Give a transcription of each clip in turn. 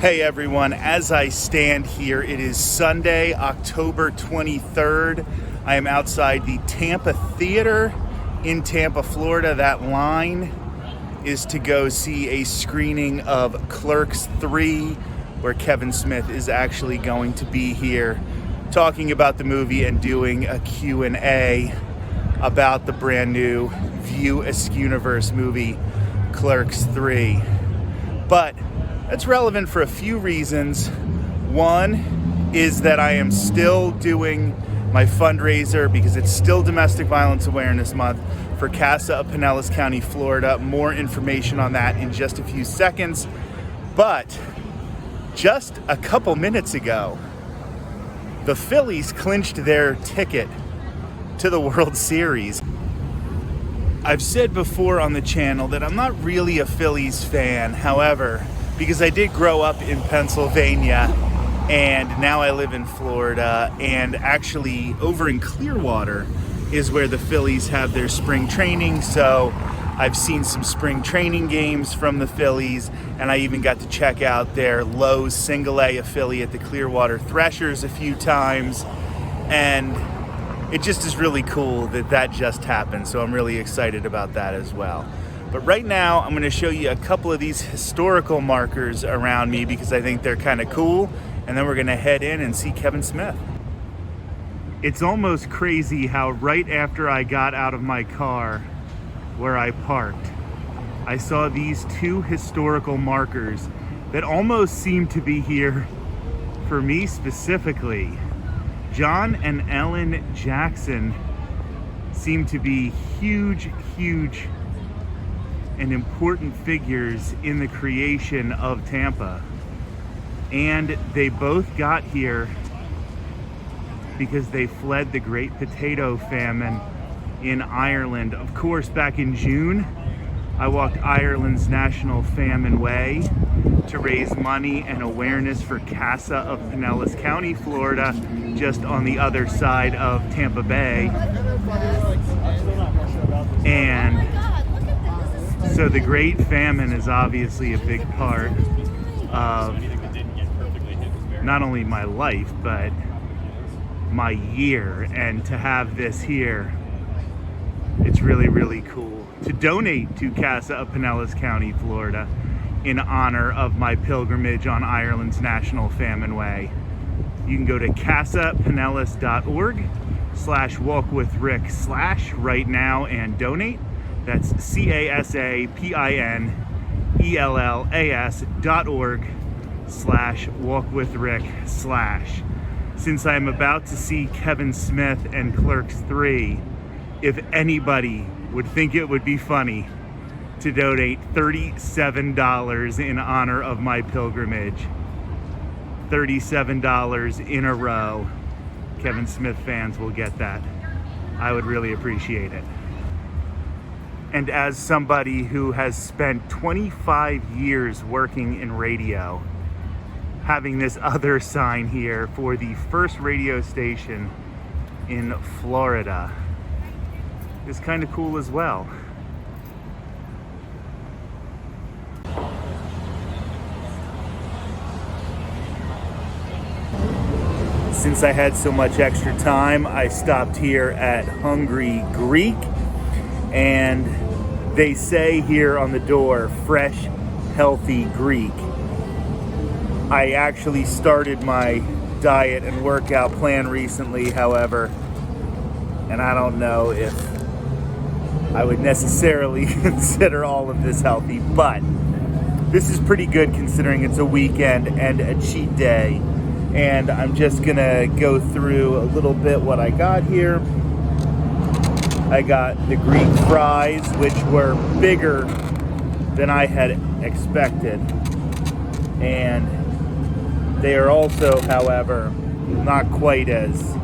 Hey everyone, as I stand here, it is Sunday, October 23rd. I am outside the Tampa Theater in Tampa, Florida. That line is to go see a screening of Clerks 3, where Kevin Smith is actually going to be here talking about the movie and doing a Q&A about the brand new View Askewniverse movie, Clerks 3. But that's relevant for a few reasons. One is that I am still doing my fundraiser because it's still Domestic Violence Awareness Month for CASA of Pinellas County, Florida. More information on that in just a few seconds. But just a couple minutes ago, the Phillies clinched their ticket to the World Series. I've said before on the channel that I'm not really a Phillies fan. However, because I did grow up in Pennsylvania and now I live in Florida, and actually over in Clearwater is where the Phillies have their spring training. So I've seen some spring training games from the Phillies, and I even got to check out their Lowe's single A affiliate, the Clearwater Threshers, a few times. And it just is really cool that just happened. So I'm really excited about that as well. But right now, I'm going to show you a couple of these historical markers around me because I think they're kind of cool. And then we're going to head in and see Kevin Smith. It's almost crazy how right after I got out of my car where I parked, I saw these two historical markers that almost seem to be here for me specifically. John and Ellen Jackson seem to be huge and important figures in the creation of Tampa. And they both got here because they fled the Great Potato Famine in Ireland. Of course, back in June, I walked Ireland's National Famine Way to raise money and awareness for CASA of Pinellas County, Florida, just on the other side of Tampa Bay. And so the Great Famine is obviously a big part of not only my life, but my year. And to have this here, it's really cool. To donate to CASA of Pinellas County, Florida, in honor of my pilgrimage on Ireland's National Famine Way, you can go to casapinellas.org/walkwithrick/ right now and donate. That's casapinellas.org/walkwithrick/. Since I'm about to see Kevin Smith and Clerks 3, if anybody would think it would be funny to donate $37 in honor of my pilgrimage, $37 in a row, Kevin Smith fans will get that. I would really appreciate it. And as somebody who has spent 25 years working in radio, having this other sign here for the first radio station in Florida is kind of cool as well. Since I had so much extra time, I stopped here at Hungry Greek, and they say here on the door, fresh, healthy Greek. I actually started my diet and workout plan recently, however, and I don't know if I would necessarily consider all of this healthy, but this is pretty good considering it's a weekend and a cheat day. And I'm just gonna go through a little bit what I got here. I got the Greek fries, which were bigger than I had expected. And they are also, however, not quite as,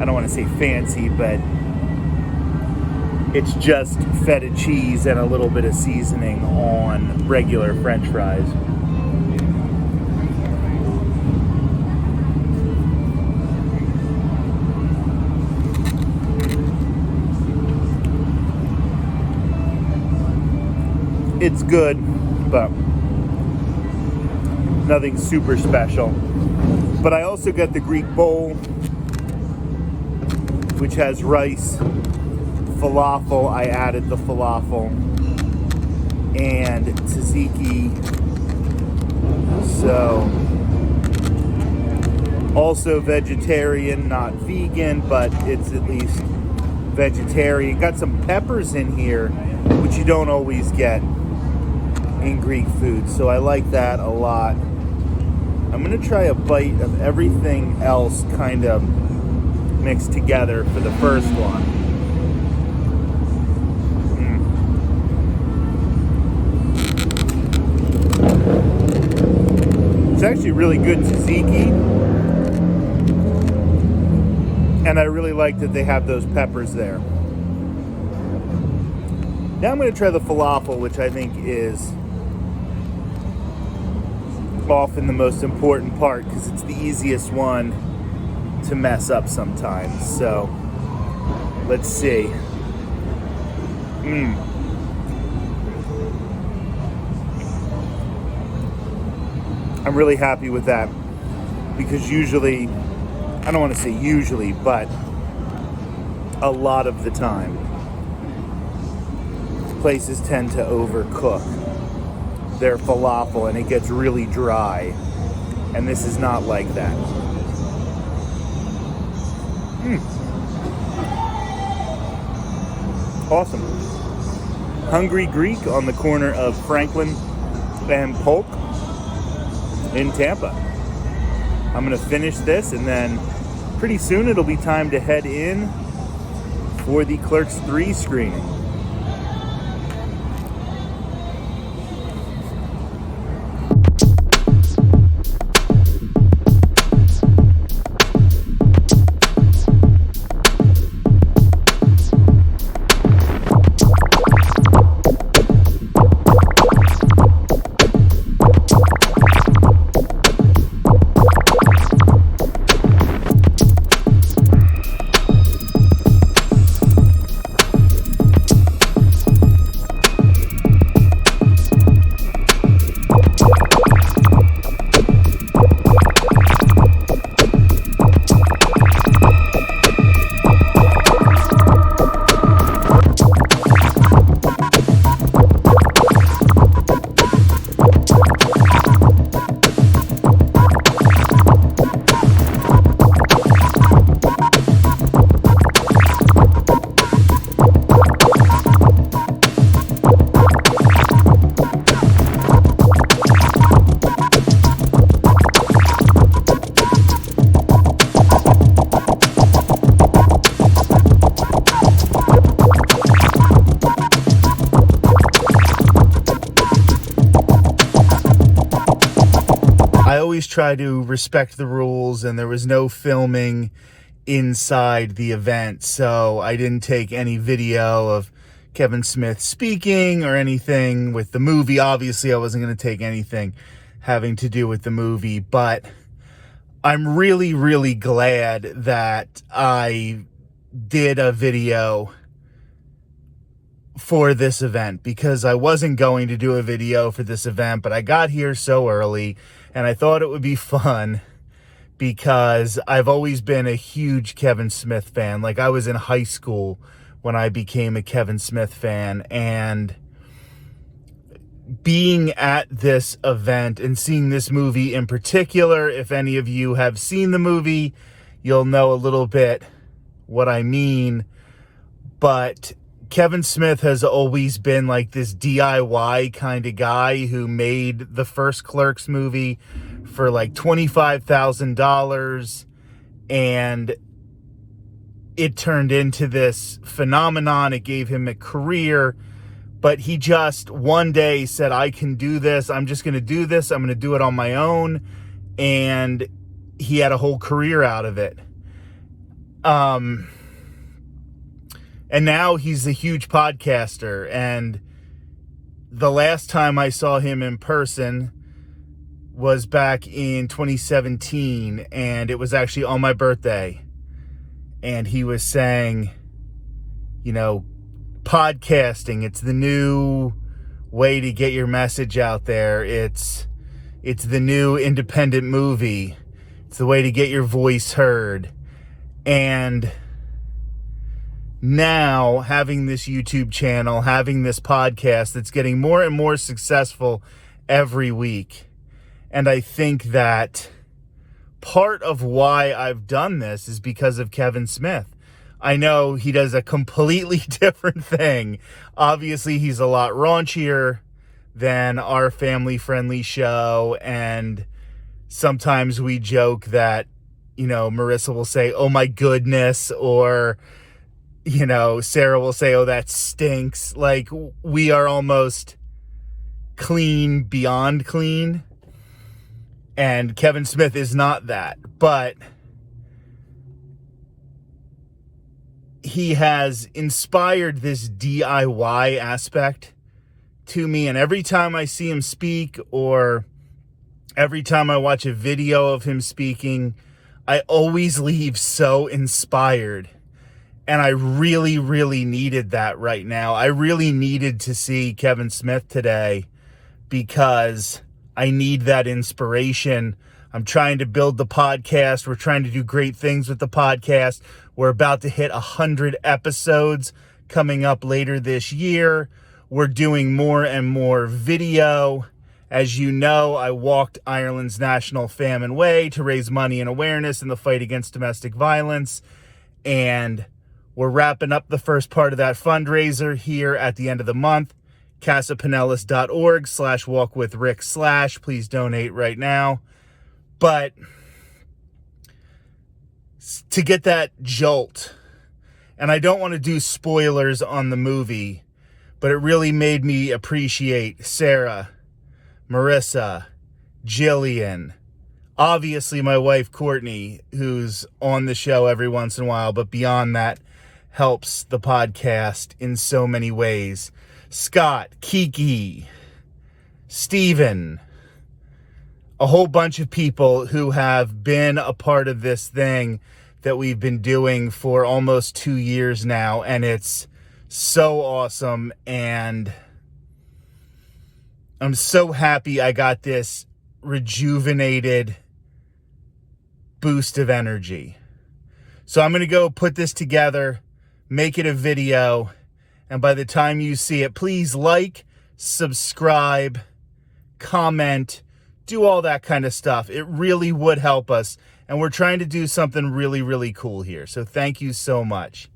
I don't want to say fancy, but it's just feta cheese and a little bit of seasoning on regular French fries. It's good, but Nothing super special. But I also got the Greek bowl, which has rice, falafel. I added the falafel, and tzatziki. So, also vegetarian, not vegan, but it's at least vegetarian. Got some peppers in here, which you don't always get in Greek food, so I like that a lot. I'm gonna try a bite of everything else kind of mixed together for the first one. It's actually really good tzatziki, and I really like that they have those peppers there. Now I'm going to try the falafel, which I think is often the most important part because it's the easiest one to mess up sometimes. So let's see. I'm really happy with that because usually, I don't want to say usually, but a lot of the time, places tend to overcook their falafel and it gets really dry. And this is not like that. Awesome. Hungry Greek on the corner of Franklin and Polk in Tampa. I'm going to finish this and then pretty soon it'll be time to head in for the Clerks 3 screening. I always try to respect the rules, and there was no filming inside the event, so I didn't take any video of Kevin Smith speaking or anything with the movie. Obviously, I wasn't going to take anything having to do with the movie, but I'm really, really glad that I did a video for this event, because I wasn't going to do a video for this event, but I got here so early and I thought it would be fun because I've always been a huge Kevin Smith fan. Like, I was in high school when I became a Kevin Smith fan, and being at this event and seeing this movie in particular, if any of you have seen the movie, you'll know a little bit what I mean, but Kevin Smith has always been like this DIY kind of guy who made the first Clerks movie for like $25,000, and it turned into this phenomenon. It gave him a career, but he just one day said, I can do this. I'm just going to do this. I'm going to do it on my own. And he had a whole career out of it. And now he's a huge podcaster. And the last time I saw him in person was back in 2017. And it was actually on my birthday. And he was saying, you know, podcasting, it's the new way to get your message out there. It's It's the new independent movie. It's the way to get your voice heard. And now having this YouTube channel, having this podcast that's getting more and more successful every week. And I think that part of why I've done this is because of Kevin Smith. I know he does a completely different thing. Obviously, he's a lot raunchier than our family-friendly show, and sometimes we joke that, Marissa will say, "Oh my goodness," or, Sarah will say, "Oh, that stinks." Like, we are almost clean beyond clean, and Kevin Smith is not that, but he has inspired this DIY aspect to me, and every time I see him speak or every time I watch a video of him speaking, I always leave so inspired. And I really, really needed that right now. I really needed to see Kevin Smith today because I need that inspiration. I'm trying to build the podcast. We're trying to do great things with the podcast. We're about to hit 100 episodes coming up later this year. We're doing more and more video. As you know, I walked Ireland's National Famine Way to raise money and awareness in the fight against domestic violence. And we're wrapping up the first part of that fundraiser here at the end of the month. CasaPinellas.org/walkwithrick/ Please donate right now. But to get that jolt, and I don't want to do spoilers on the movie, but it really made me appreciate Sarah, Marissa, Jillian, obviously my wife Courtney, who's on the show every once in a while, but beyond that, helps the podcast in so many ways. Scott, Kiki, Steven, a whole bunch of people who have been a part of this thing that we've been doing for almost 2 years now, and it's so awesome, and I'm so happy I got this rejuvenated boost of energy. So I'm going to go put this together, make it a video, and by the time you see it, please like, subscribe, comment, do all that kind of stuff. It really would help us, and we're trying to do something really, really cool here. So thank you so much.